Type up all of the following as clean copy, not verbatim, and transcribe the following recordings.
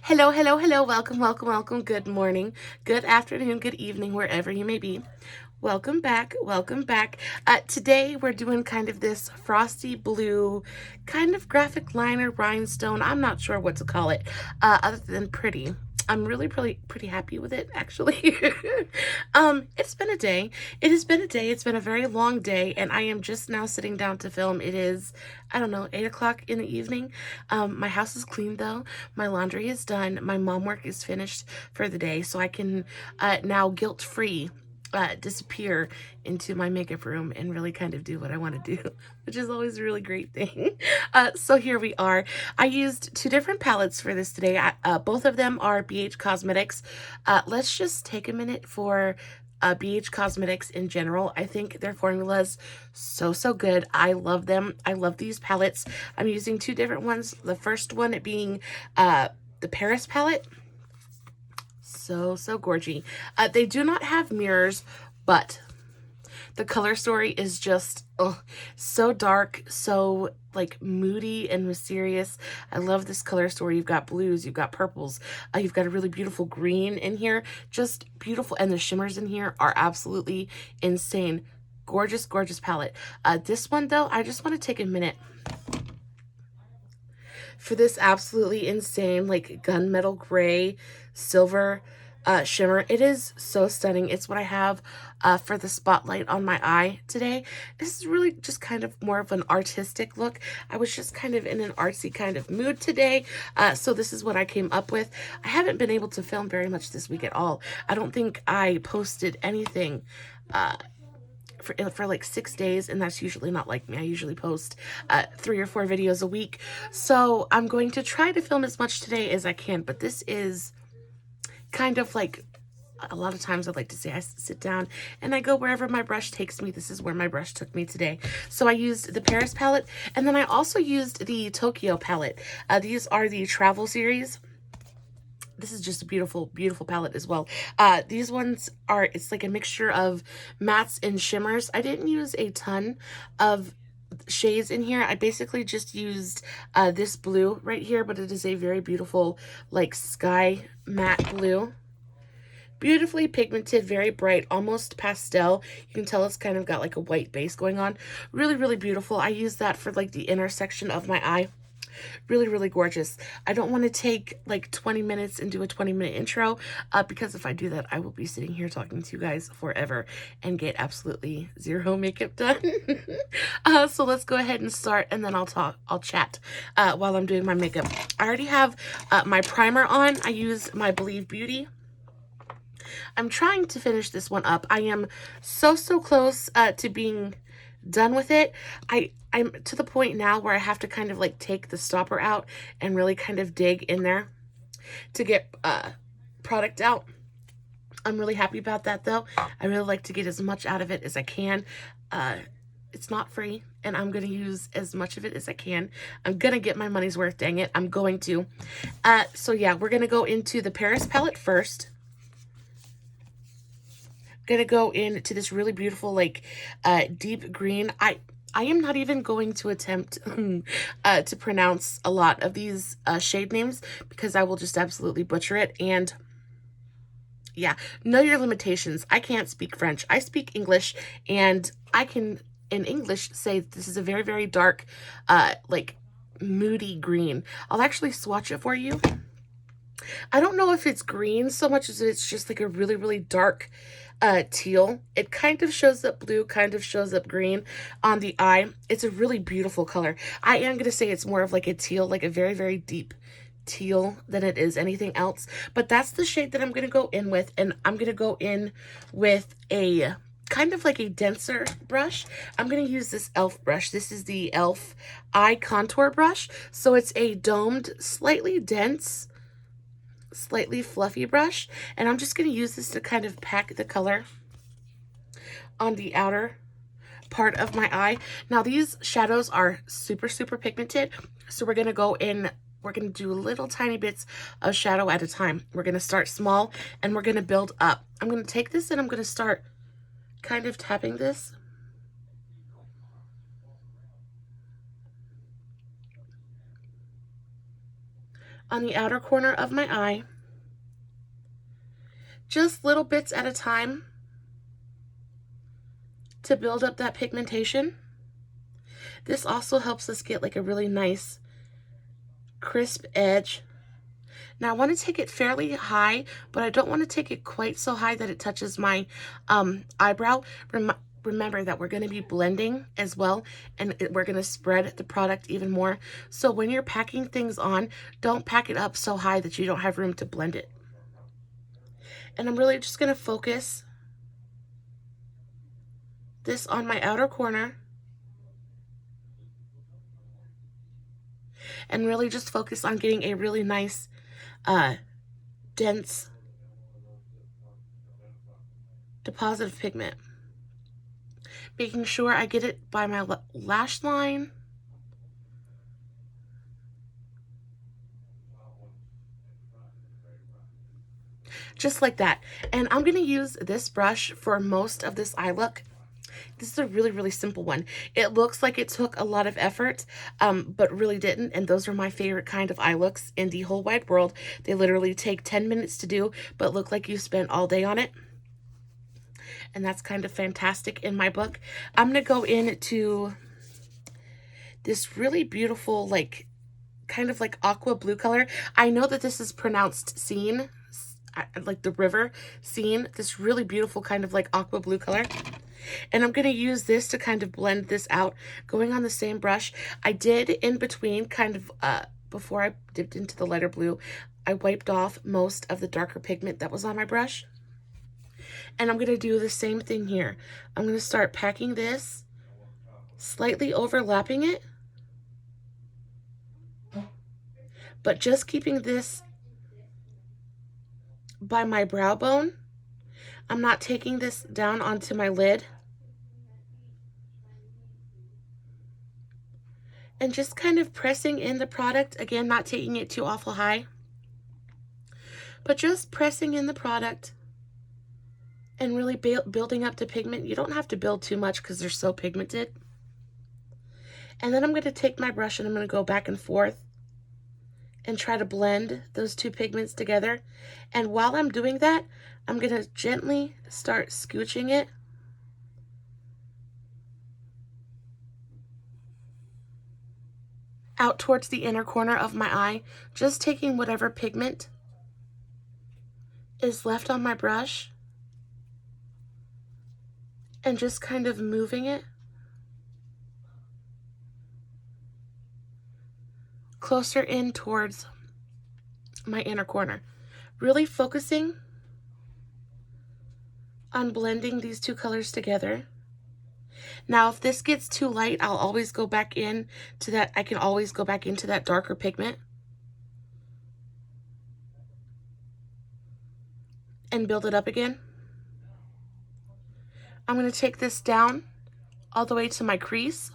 Hello, hello, hello. Welcome, welcome, welcome. Good morning, good afternoon, good evening, wherever you may be. Welcome back, welcome back. Today we're doing kind of this frosty blue, kind of graphic liner rhinestone. I'm not sure what to call it, other than pretty. I'm really, pretty happy with it, actually. It's been a day. It has been a day. It's been a very long day, and I am just now sitting down to film. It is, I don't know, 8 o'clock in the evening. My house is clean, though. My laundry is done. My mom work is finished for the day, so I can now guilt-free disappear into my makeup room and really kind of do what I want to do, which is always a really great thing. So here we are. I used two different palettes for this today. Both of them are BH Cosmetics. Let's just take a minute for BH Cosmetics in general. I think their formulas so good. I love them. I love these palettes. I'm using two different ones. The first one being the Paris palette. So gorgy. They do not have mirrors, but the color story is just so dark, so like moody and mysterious. I love this color story. You've got blues, you've got purples, you've got a really beautiful green in here, just beautiful, and the shimmers in here are absolutely insane. Gorgeous palette. This one though, I just want to take a minute for this absolutely insane like gunmetal gray silver shimmer. It is so stunning. It's what I have for the spotlight on my eye today. This is really just kind of more of an artistic look. I was just kind of in an artsy kind of mood today, so this is what I came up with. I haven't been able to film very much this week at all. I don't think I posted anything for like 6 days, and that's usually not like me. I usually post 3 or 4 videos a week, so I'm going to try to film as much today as I can. But this is kind of like, a lot of times I like to say I sit down and I go wherever my brush takes me. This is where my brush took me today. So I used the Paris palette, and then I also used the Tokyo palette. These are the travel series. This is just a beautiful palette as well. These ones are, it's like a mixture of mattes and shimmers. I didn't use a ton of shades in here. I basically just used this blue right here, but it is a very beautiful like sky matte blue. Beautifully pigmented, very bright, almost pastel. You can tell it's kind of got like a white base going on. Really beautiful. I use that for like the intersection of my eye. Really gorgeous. I don't want to take like 20 minutes and do a 20-minute intro because if I do that, I will be sitting here talking to you guys forever and get absolutely zero makeup done. So let's go ahead and start, and then I'll chat while I'm doing my makeup. I already have my primer on. I use my Believe Beauty. I'm trying to finish this one up. I am so close to being done with it. I'm to the point now where I have to kind of like take the stopper out and really kind of dig in there to get product out. I'm really happy about that though. I really like to get as much out of it as I can. It's not free, and I'm going to use as much of it as I can. I'm going to get my money's worth, dang it. I'm going to. So yeah, we're going to go into the Paris palette first. Gonna go into this really beautiful like deep green. I am not even going to attempt to pronounce a lot of these shade names because I will just absolutely butcher it. And yeah, know your limitations. I can't speak French. I speak English, and I can in English say this is a very dark like moody green. I'll actually swatch it for you. I don't know if it's green so much as it's just like a really dark teal. It kind of shows up blue, kind of shows up green on the eye. It's a really beautiful color. I am going to say it's more of like a teal, like a very deep teal than it is anything else. But that's the shade that I'm going to go in with, and I'm going to go in with a kind of like a denser brush. I'm going to use this e.l.f. brush. This is the e.l.f. eye contour brush. So it's a domed, slightly dense, slightly fluffy brush, and I'm just going to use this to kind of pack the color on the outer part of my eye. Now these shadows are super pigmented, so we're going to go in, we're going to do little tiny bits of shadow at a time. We're going to start small and we're going to build up. I'm going to take this and I'm going to start kind of tapping this on the outer corner of my eye, just little bits at a time to build up that pigmentation. This also helps us get like a really nice crisp edge. Now I want to take it fairly high, but I don't want to take it quite so high that it touches my eyebrow. Remember that we're going to be blending as well, and we're going to spread the product even more. So when you're packing things on, don't pack it up so high that you don't have room to blend it. And I'm really just going to focus this on my outer corner and really just focus on getting a really nice dense deposit of pigment. Making sure I get it by my lash line. Just like that. And I'm going to use this brush for most of this eye look. This is a really, really simple one. It looks like it took a lot of effort, but really didn't. And those are my favorite kind of eye looks in the whole wide world. They literally take 10 minutes to do, but look like you spent all day on it. And that's kind of fantastic in my book. I'm going to go into this really beautiful, like, kind of like aqua blue color. I know that this is pronounced Scene, like the river Scene. This really beautiful kind of like aqua blue color. And I'm going to use this to kind of blend this out, going on the same brush. I did in between kind of, before I dipped into the lighter blue, I wiped off most of the darker pigment that was on my brush. And I'm going to do the same thing here. I'm going to start packing this, slightly overlapping it, but just keeping this by my brow bone. I'm not taking this down onto my lid. And just kind of pressing in the product. Again, not taking it too awful high, but just pressing in the product and really building up the pigment. You don't have to build too much because they're so pigmented. And then I'm going to take my brush and I'm going to go back and forth and try to blend those two pigments together. And while I'm doing that, I'm going to gently start scooching it out towards the inner corner of my eye, just taking whatever pigment is left on my brush and just kind of moving it closer in towards my inner corner. Really focusing on blending these two colors together. Now, if this gets too light, I'll always go back in to that. I can always go back into that darker pigment and build it up again. I'm going to take this down all the way to my crease.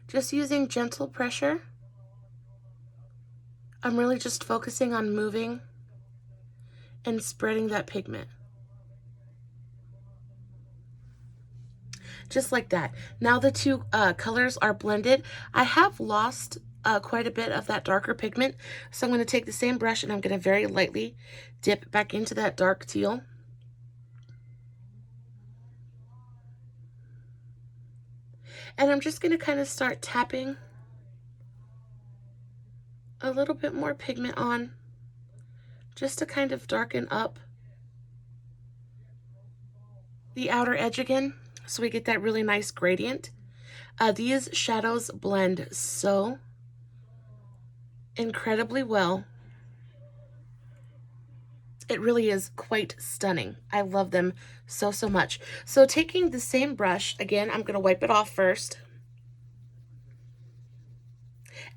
Just using gentle pressure. I'm really just focusing on moving and spreading that pigment. Just like that. Now the two colors are blended. I have lost quite a bit of that darker pigment, so I'm going to take the same brush and I'm going to very lightly dip back into that dark teal. And I'm just going to kind of start tapping a little bit more pigment on, just to kind of darken up the outer edge again, so we get that really nice gradient. These shadows blend so incredibly well. It really is quite stunning. I love them so, so much. So taking the same brush, again, I'm going to wipe it off first.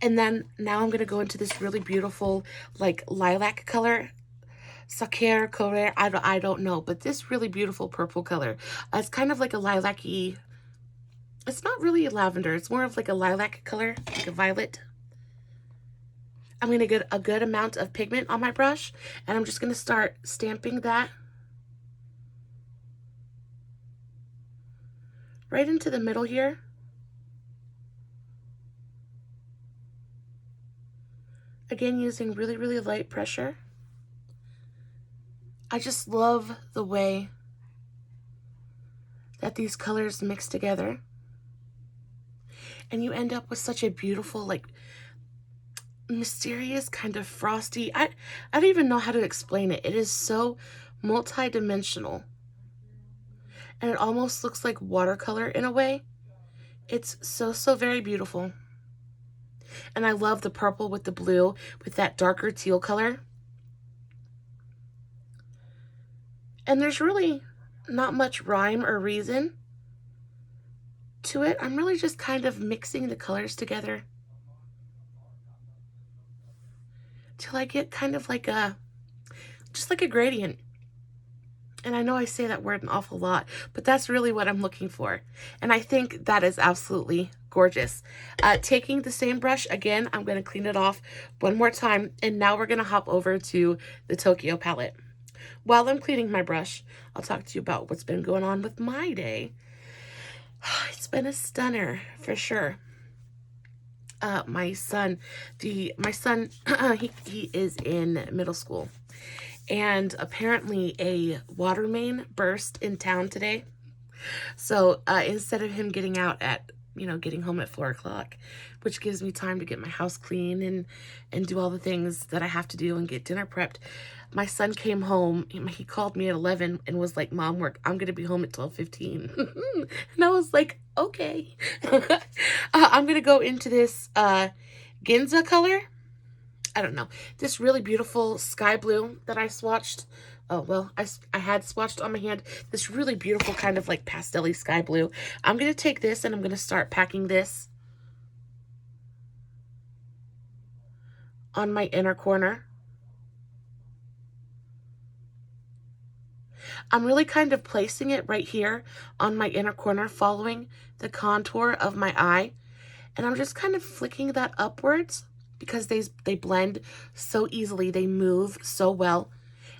And then now I'm going to go into this really beautiful, like, lilac color. Saker, Korea, I don't know, but this really beautiful purple color. It's kind of like a lilac-y. It's not really a lavender. It's more of like a lilac color, like a violet. I'm going to get a good amount of pigment on my brush, and I'm just going to start stamping that right into the middle here. Again, using really, really light pressure. I just love the way that these colors mix together. And you end up with such a beautiful, like, mysterious, kind of frosty. I don't even know how to explain it. It is so multi-dimensional. And it almost looks like watercolor in a way. It's so, so very beautiful. And I love the purple with the blue with that darker teal color. And there's really not much rhyme or reason to it. I'm really just kind of mixing the colors together till I get kind of like just like a gradient. And I know I say that word an awful lot, but that's really what I'm looking for. And I think that is absolutely gorgeous. Taking the same brush again, I'm going to clean it off one more time. And now we're going to hop over to the Tokyo palette. While I'm cleaning my brush, I'll talk to you about what's been going on with my day. It's been a stunner for sure. My son, he is in middle school. And apparently a water main burst in town today. So instead of him getting out at, getting home at 4 o'clock, which gives me time to get my house clean and do all the things that I have to do and get dinner prepped, my son came home. He called me at 11 and was like, "Mom, I'm going to be home at 12:15. And I was like, okay. I'm going to go into this Ginza color. I don't know, this really beautiful sky blue that I swatched. Oh, well, I had swatched on my hand. This really beautiful kind of like pastel-y sky blue. I'm going to take this and I'm going to start packing this on my inner corner. I'm really kind of placing it right here on my inner corner, following the contour of my eye. And I'm just kind of flicking that upwards because they blend so easily. They move so well.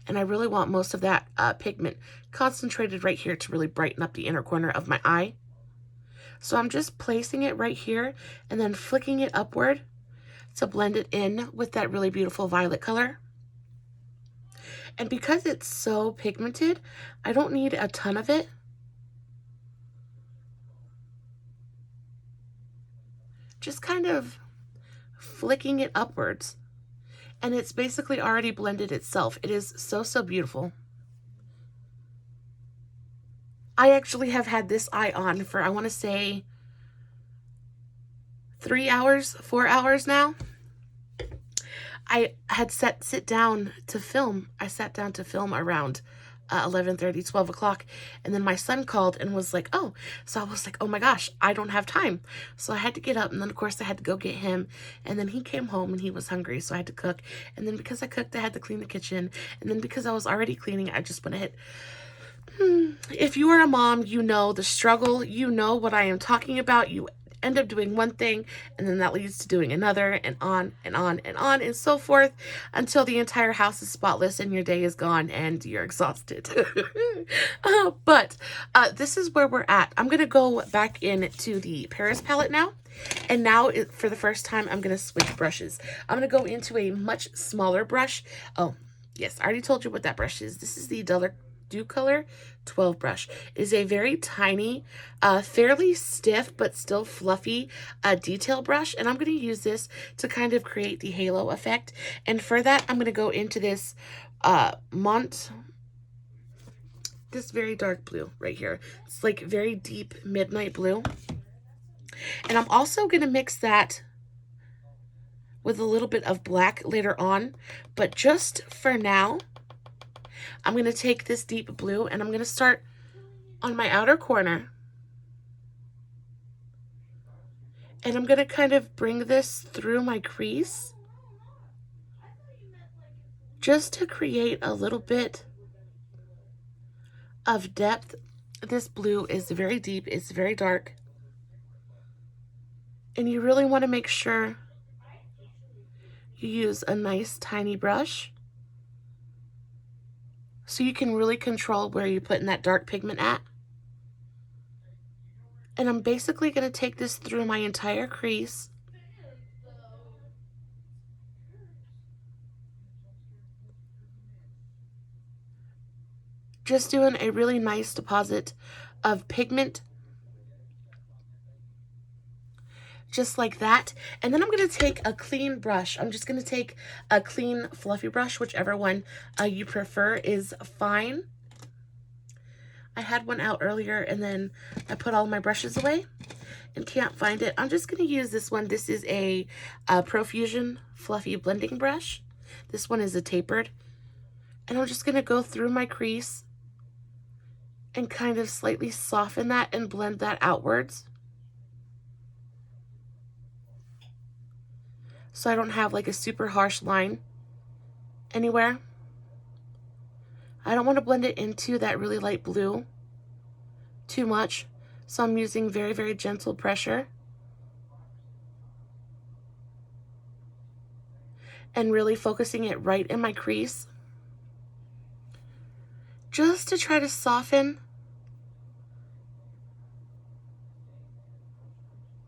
And I really want most of that pigment concentrated right here to really brighten up the inner corner of my eye. So I'm just placing it right here and then flicking it upward to blend it in with that really beautiful violet color. And because it's so pigmented, I don't need a ton of it. Just kind of flicking it upwards. And it's basically already blended itself. It is so, so beautiful. I actually have had this eye on for, I want to say, 3 hours, 4 hours now. I had sit down to film. I sat down to film around 11:30, 12 o'clock. And then my son called and was like, oh. So I was like, oh my gosh, I don't have time. So I had to get up. And then, of course, I had to go get him. And then he came home and he was hungry. So I had to cook. And then because I cooked, I had to clean the kitchen. And then because I was already cleaning, I just went ahead. If you are a mom, you know the struggle. You know what I am talking about. You end up doing one thing and then that leads to doing another, and on and on and on and so forth until the entire house is spotless and your day is gone and you're exhausted. But this is where we're at. I'm gonna go back into the Paris palette now, and now for the first time I'm gonna switch brushes. I'm gonna go into a much smaller brush. Oh yes, I already told you what that brush is. This is the Dew Color 12 brush. It is a very tiny, fairly stiff but still fluffy detail brush, and I'm going to use this to kind of create the halo effect. And for that, I'm going to go into this this very dark blue right here. It's like very deep midnight blue. And I'm also going to mix that with a little bit of black later on, but just for now, I'm going to take this deep blue and I'm going to start on my outer corner. And I'm going to kind of bring this through my crease just to create a little bit of depth. This blue is very deep. It's very dark. And you really want to make sure you use a nice tiny brush so you can really control where you're putting that dark pigment at. And I'm basically going to take this through my entire crease. Just doing a really nice deposit of pigment. Just like that. And then I'm going to take a clean brush. I'm just going to take a clean fluffy brush, whichever one you prefer is fine. I had one out earlier and then I put all my brushes away and can't find it. I'm just going to use this one. This is a Profusion Fluffy Blending Brush. This one is a tapered. And I'm just going to go through my crease and kind of slightly soften that and blend that outwards. So I don't have like a super harsh line anywhere. I don't want to blend it into that really light blue too much. So I'm using very, very gentle pressure. And really focusing it right in my crease. Just to try to soften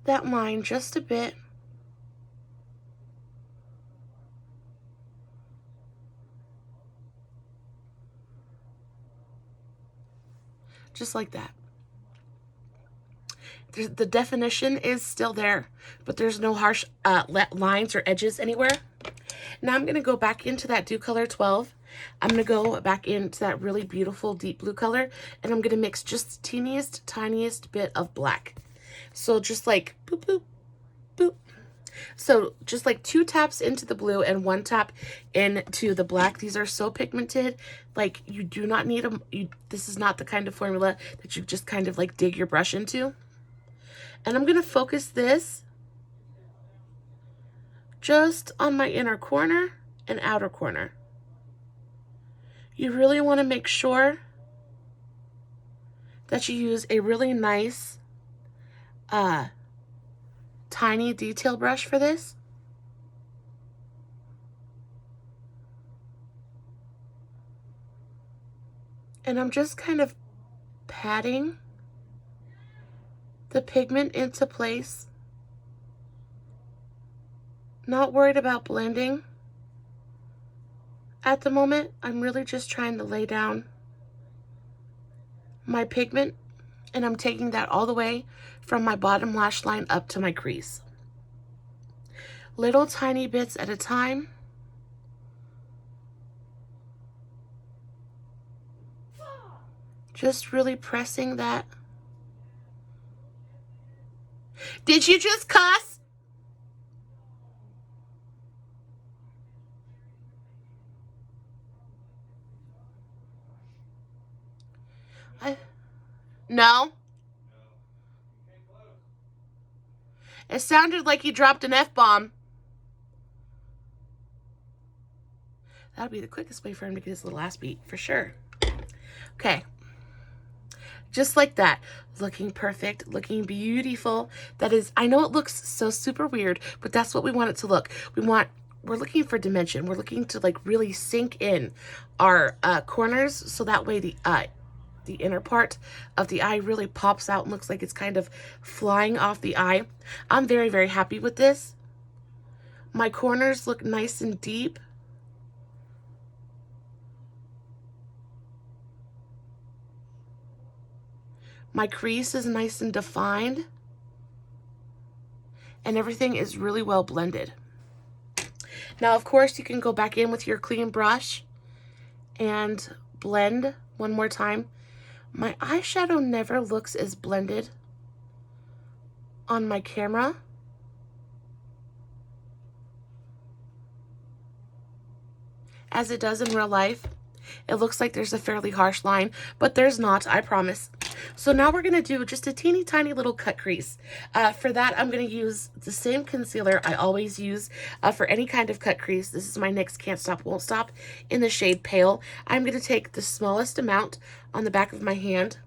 that line just a bit. Just like that. The definition is still there, but there's no harsh lines or edges anywhere. Now I'm going to go back into that Dew Color 12. I'm going to go back into that really beautiful deep blue color, and I'm going to mix just the teeniest, tiniest bit of black. So just like boop, boop, boop. So just like 2 taps into the blue and 1 tap into the black. These are so pigmented. Like, you do not need them. This is not the kind of formula that you just kind of like dig your brush into. And I'm going to focus this just on my inner corner and outer corner. You really want to make sure that you use a really nice tiny detail brush for this. And I'm just kind of patting the pigment into place. Not worried about blending at the moment. I'm really just trying to lay down my pigment, and I'm taking that all the way from my bottom lash line up to my crease. Little tiny bits at a time. Just really pressing that. Did you just cuss? No. It sounded like he dropped an F-bomb. That'll be the quickest way for him to get his little ass beat, for sure. Okay. Just like that. Looking perfect, looking beautiful. That is, I know it looks so super weird, but that's what we want it to look. We're looking for dimension. We're looking to like really sink in our corners, so that way the inner part of the eye really pops out and looks like it's kind of flying off the eye. I'm very, very happy with this. My corners look nice and deep. My crease is nice and defined. And everything is really well blended. Now, of course, you can go back in with your clean brush and blend one more time. My eyeshadow never looks as blended on my camera as it does in real life. It looks like there's a fairly harsh line, but there's not, I promise. So now we're going to do just a teeny tiny little cut crease. For that, I'm going to use the same concealer I always use for any kind of cut crease. This is my NYX Can't Stop Won't Stop in the shade Pale. I'm going to take the smallest amount on the back of my hand.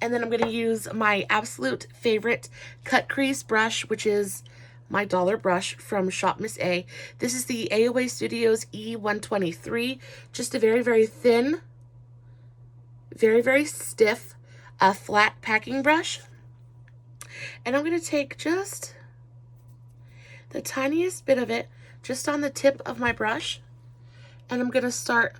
And then I'm going to use my absolute favorite cut crease brush, which is my dollar brush from Shop Miss A. This is the AOA Studios E123. Just a very, very thin, very, very stiff, flat packing brush. And I'm going to take just the tiniest bit of it just on the tip of my brush. And I'm going to start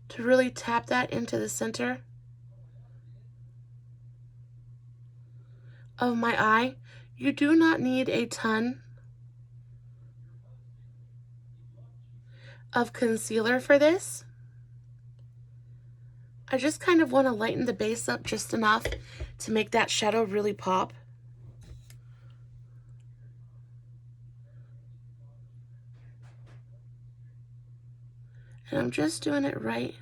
to really tap that into the center of my eye. You do not need a ton of concealer for this. I just kind of want to lighten the base up just enough to make that shadow really pop. And I'm just doing it right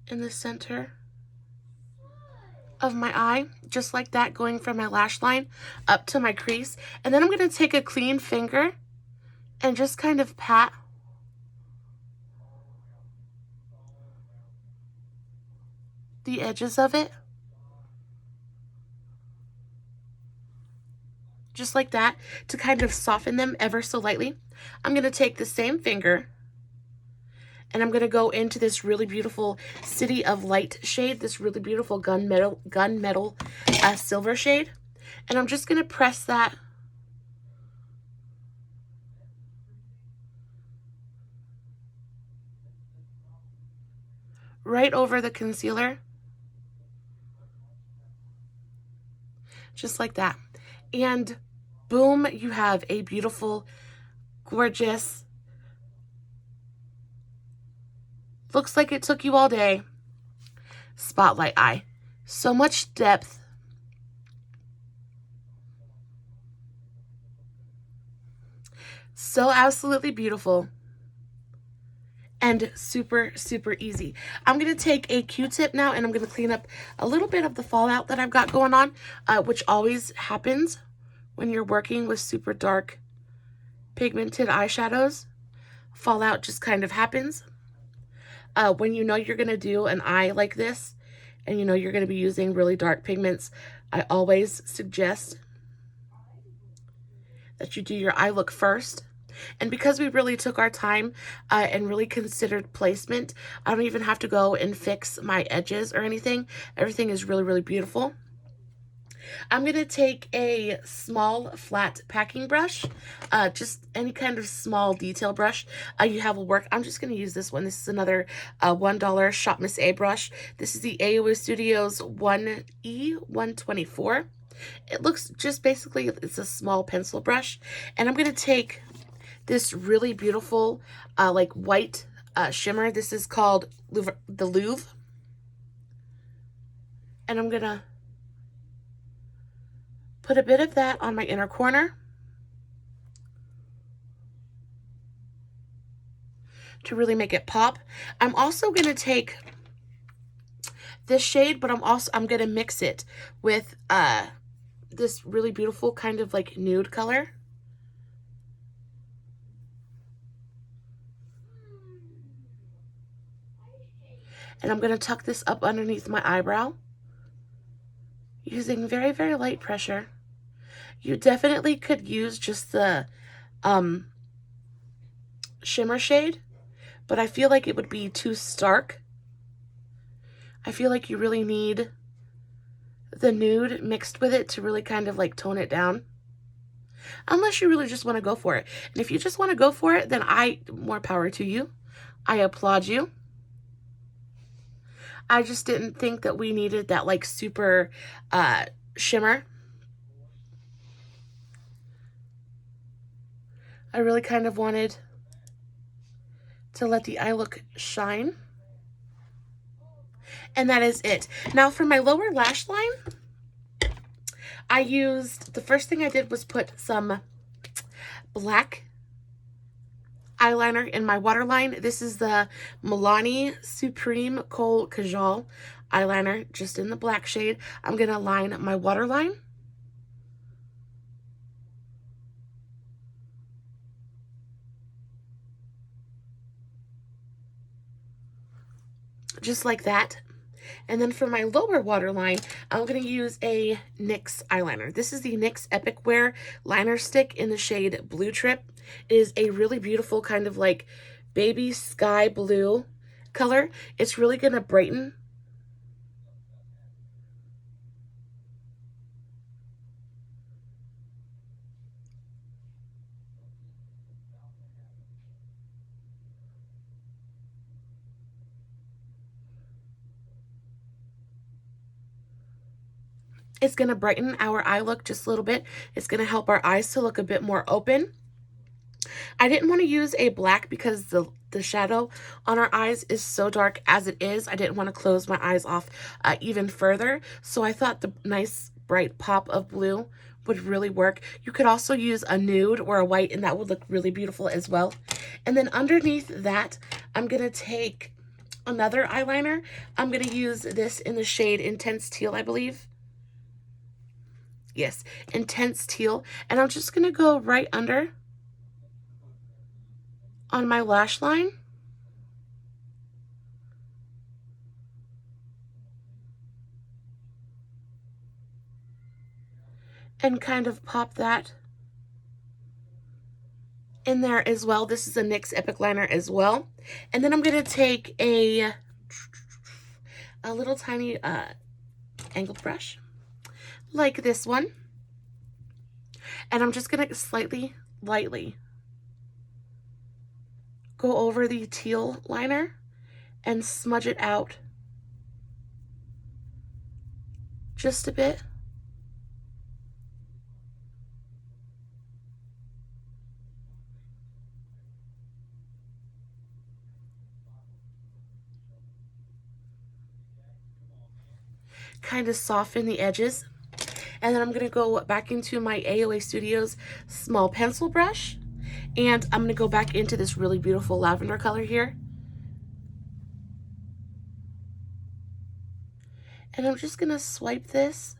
in the center of my eye, just like that, going from my lash line up to my crease. And then I'm going to take a clean finger and just kind of pat the edges of it. Just like that, to kind of soften them ever so lightly. I'm going to take the same finger and I'm going to go into this really beautiful City of Light shade, this really beautiful gunmetal silver shade. And I'm just going to press that right over the concealer. Just like that. And boom, you have a beautiful, gorgeous, looks like it took you all day, spotlight eye. So much depth. So absolutely beautiful. And super, super easy. I'm going to take a Q-tip now and I'm going to clean up a little bit of the fallout that I've got going on, which always happens when you're working with super dark pigmented eyeshadows. Fallout just kind of happens. When you know you're going to do an eye like this and you know you're going to be using really dark pigments, I always suggest that you do your eye look first. And because we really took our time and really considered placement, I don't even have to go and fix my edges or anything. Everything is really, really beautiful. I'm going to take a small flat packing brush, just any kind of small detail brush you have will work. I'm just going to use this one. This is another $1 Shop Miss A brush. This is the AOA Studios 1E124. It looks just basically, it's a small pencil brush. And I'm going to take this really beautiful like white shimmer. This is called the Louvre. And I'm going to put a bit of that on my inner corner to really make it pop. I'm also going to take this shade, but I'm going to mix it with this really beautiful kind of like nude color. And I'm going to tuck this up underneath my eyebrow using very, very light pressure. You definitely could use just the shimmer shade, but I feel like it would be too stark. I feel like you really need the nude mixed with it to really kind of like tone it down. Unless you really just want to go for it. And if you just want to go for it, then more power to you. I applaud you. I just didn't think that we needed that like super shimmer. I really kind of wanted to let the eye look shine. And that is it. Now for my lower lash line, the first thing I did was put some black eyeliner in my waterline. This is the Milani Supreme Kohl Kajal eyeliner, just in the black shade. I'm going to line my waterline. Just like that. And then for my lower waterline, I'm going to use a NYX eyeliner. This is the NYX Epic Wear liner stick in the shade Blue Trip. It is a really beautiful kind of like baby sky blue color. It's really going to brighten It's going to brighten our eye look just a little bit. It's going to help our eyes to look a bit more open. I didn't want to use a black because the shadow on our eyes is so dark as it is. I didn't want to close my eyes off even further. So I thought the nice bright pop of blue would really work. You could also use a nude or a white, and that would look really beautiful as well. And then underneath that, I'm going to take another eyeliner. I'm going to use this in the shade Intense Teal, I believe. Yes, Intense Teal. And I'm just going to go right under on my lash line. And kind of pop that in there as well. This is a NYX Epic Liner as well. And then I'm going to take a little tiny angled brush like this one. And I'm just going to lightly go over the teal liner and smudge it out just a bit. Kind of soften the edges. And then I'm going to go back into my AOA Studios small pencil brush. And I'm going to go back into this really beautiful lavender color here. And I'm just going to swipe this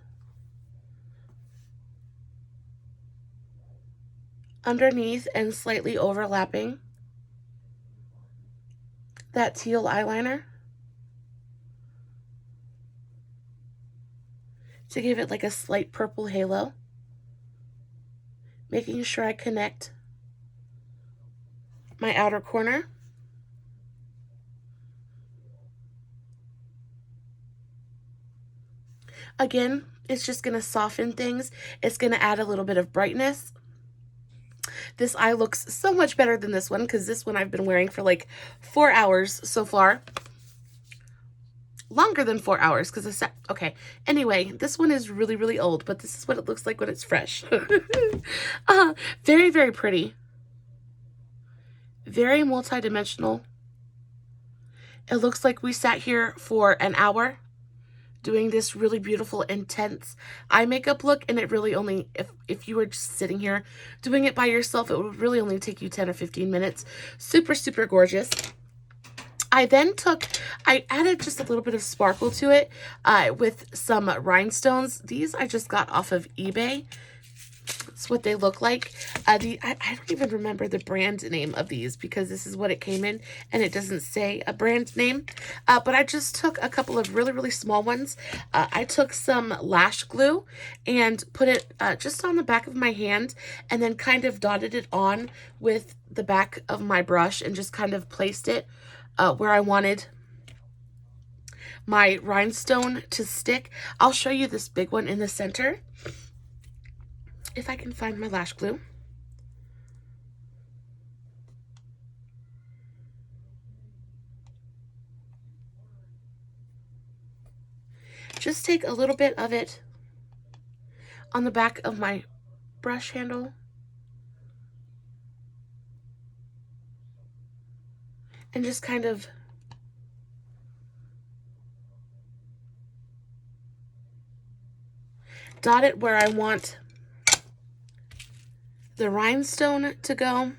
underneath and slightly overlapping that teal eyeliner to give it like a slight purple halo. Making sure I connect my outer corner. Again, it's just going to soften things. It's going to add a little bit of brightness. This eye looks so much better than this one because this one I've been wearing for like 4 hours so far. Longer than 4 hours because it's okay. Anyway, this one is really, really old, but this is what it looks like when it's fresh. Very, very pretty. Very multi-dimensional. It looks like we sat here for an hour doing this really beautiful, intense eye makeup look, and it really only, if you were just sitting here doing it by yourself, it would really only take you 10 or 15 minutes. Super, super gorgeous. I added just a little bit of sparkle to it with some rhinestones. These I just got off of eBay. That's what they look like. I don't even remember the brand name of these because this is what it came in and it doesn't say a brand name. But I just took a couple of really, really small ones. I took some lash glue and put it just on the back of my hand and then kind of dotted it on with the back of my brush and just kind of placed it where I wanted my rhinestone to stick. I'll show you this big one in the center. If I can find my lash glue. Just take a little bit of it on the back of my brush handle. And just kind of dot it where I want the rhinestone to go.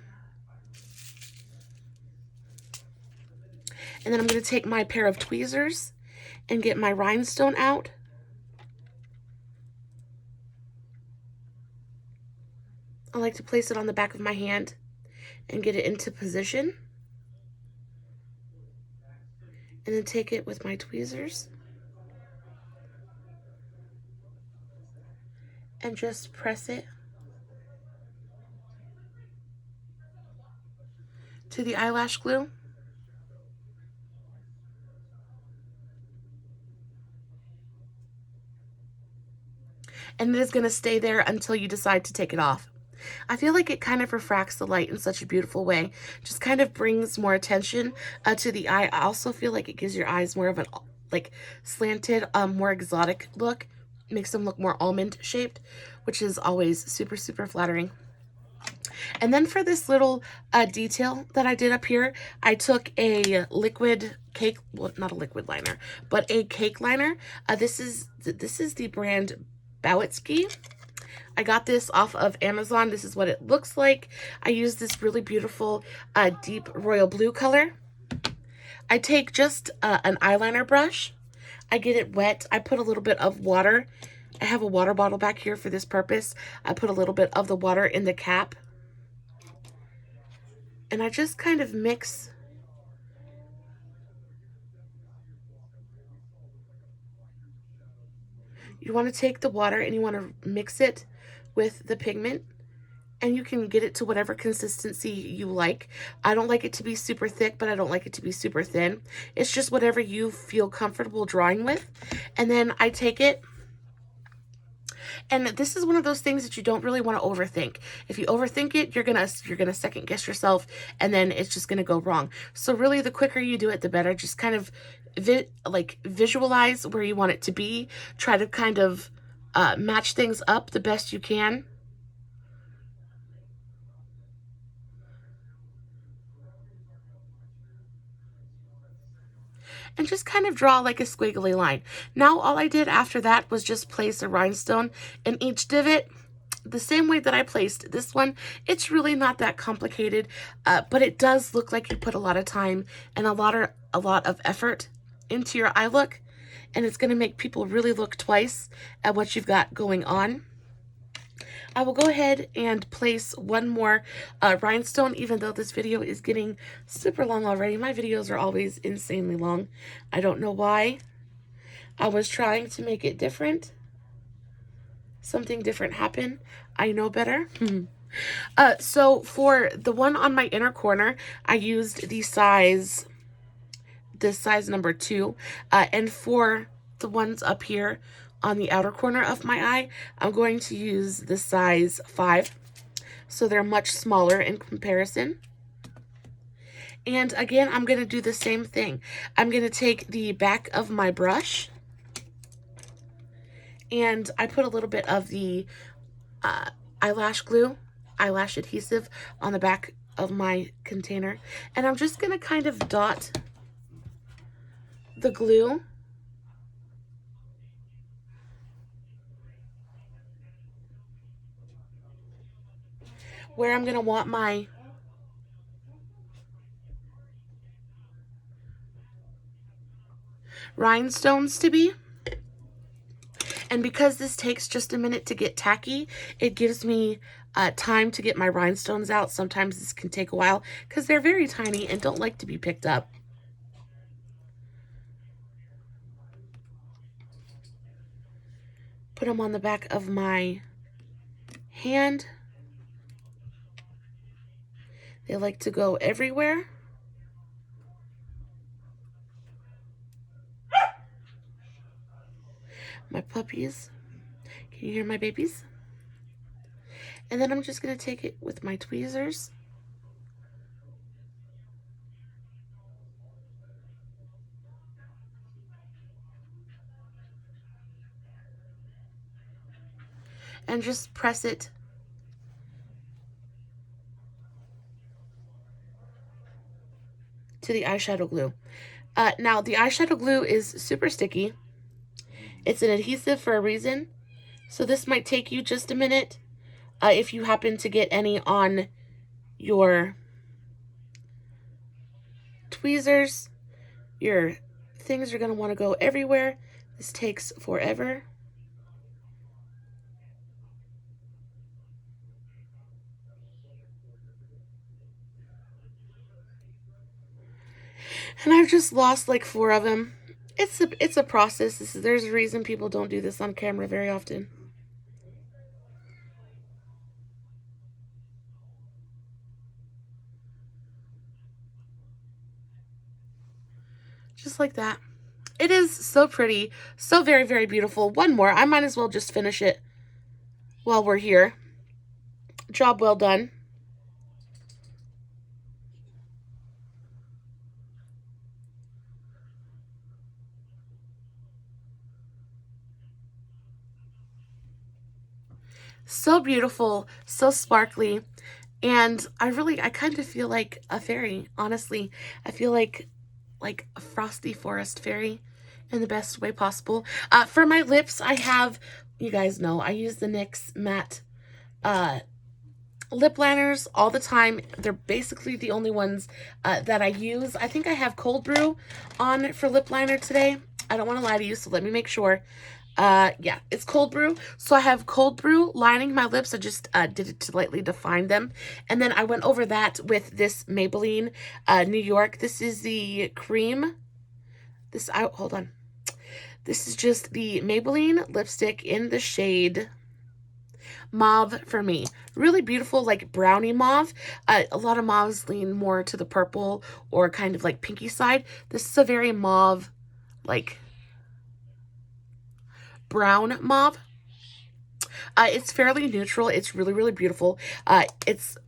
And then I'm going to take my pair of tweezers and get my rhinestone out. I like to place it on the back of my hand and get it into position. And then take it with my tweezers and just press it to the eyelash glue. And it is going to stay there until you decide to take it off. I feel like it kind of refracts the light in such a beautiful way. Just kind of brings more attention to the eye. I also feel like it gives your eyes more of an like slanted, more exotic look. makes them look more almond shaped, which is always super, super flattering. And then for this little detail that I did up here, I took a liquid cake, well, not a liquid liner, but a cake liner. This is the brand Bowitsky. I got this off of Amazon. This is what it looks like. I use this really beautiful deep royal blue color. I take just an eyeliner brush. I get it wet. I put a little bit of water. I have a water bottle back here for this purpose. I put a little bit of the water in the cap. And I just kind of mix. You want to take the water and you want to mix it with the pigment. And you can get it to whatever consistency you like. I don't like it to be super thick, but I don't like it to be super thin. It's just whatever you feel comfortable drawing with. And then I take it. And this is one of those things that you don't really want to overthink. If you overthink it, you're gonna second guess yourself, and then it's just gonna go wrong. So really, the quicker you do it, the better. Just kind of visualize where you want it to be. Try to kind of match things up the best you can. And just kind of draw like a squiggly line. Now all I did after that was just place a rhinestone in each divot, the same way that I placed this one. It's really not that complicated, but it does look like you put a lot of time and a lot of effort into your eye look, and it's going to make people really look twice at what you've got going on. I will go ahead and place one more rhinestone, even though this video is getting super long already. My videos are always insanely long. I don't know why. I was trying to make it different. Something different happened. I know better. So for the one on my inner corner, I used the size number 2. And for the ones up here on the outer corner of my eye, I'm going to use the size 5. So they're much smaller in comparison. And again, I'm going to do the same thing. I'm going to take the back of my brush, and I put a little bit of the eyelash glue, eyelash adhesive on the back of my container. And I'm just going to kind of dot the glue where I'm going to want my rhinestones to be. And because this takes just a minute to get tacky, it gives me time to get my rhinestones out. Sometimes this can take a while because they're very tiny and don't like to be picked up. Put them on the back of my hand. They like to go everywhere. My puppies. Can you hear my babies? And then I'm just going to take it with my tweezers. And just press it to the eyeshadow glue. Now, the eyeshadow glue is super sticky. It's an adhesive for a reason. So this might take you just a minute if you happen to get any on your tweezers. Your things are going to want to go everywhere. This takes forever. And I've just lost like 4 of them. It's a process. There's a reason people don't do this on camera very often. Just like that. It is so pretty. So very, very beautiful. One more. I might as well just finish it while we're here. Job well done. So beautiful, so sparkly. And I kind of feel like a fairy, honestly. I feel like a frosty forest fairy in the best way possible. For my lips, I have, you guys know, I use the NYX matte lip liners all the time. They're basically the only ones that I use. I think I have Cold Brew on for lip liner today. I don't want to lie to you, so let me make sure. Yeah, it's Cold Brew. So I have Cold Brew lining my lips. I just did it to lightly define them. And then I went over that with this Maybelline New York. This is the cream. Hold on. This is just the Maybelline lipstick in the shade Mauve for me. Really beautiful, like brownie mauve. A lot of mauves lean more to the purple or kind of like pinky side. This is a very mauve, like brown mauve. It's fairly neutral. It's really, really beautiful. It's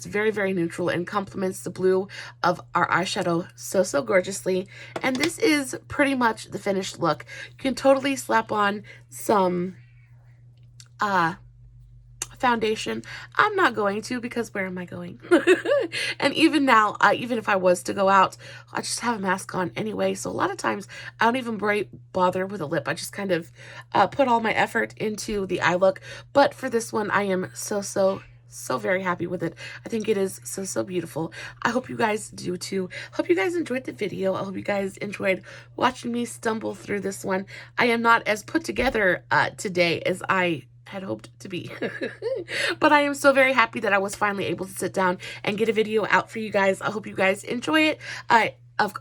very, very neutral and complements the blue of our eyeshadow so gorgeously. And this is pretty much the finished look. You can totally slap on some foundation. I'm not going to, because where am I going? And even now, even if I was to go out, I just have a mask on anyway. So a lot of times I don't even bother with a lip. I just kind of put all my effort into the eye look. But for this one, I am so very happy with it. I think it is so beautiful. I hope you guys do too. Hope you guys enjoyed the video. I hope you guys enjoyed watching me stumble through this one. I am not as put together today as I had hoped to be. But I am so very happy that I was finally able to sit down and get a video out for you guys. I hope you guys enjoy it.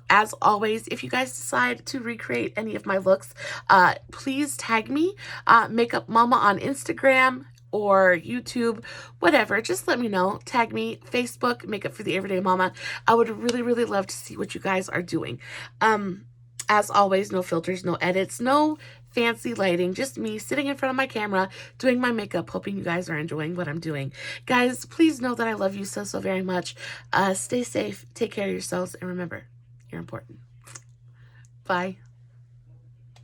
As always, if you guys decide to recreate any of my looks, please tag me, Makeup Mama on Instagram or YouTube, whatever. Just let me know. Tag me, Facebook, Makeup for the Everyday Mama. I would really love to see what you guys are doing. As always, no filters, no edits, no fancy lighting, just me sitting in front of my camera doing my makeup, hoping you guys are enjoying what I'm doing. Guys, please know that I love you so very much. Stay safe, take care of yourselves, and remember, you're important. Bye.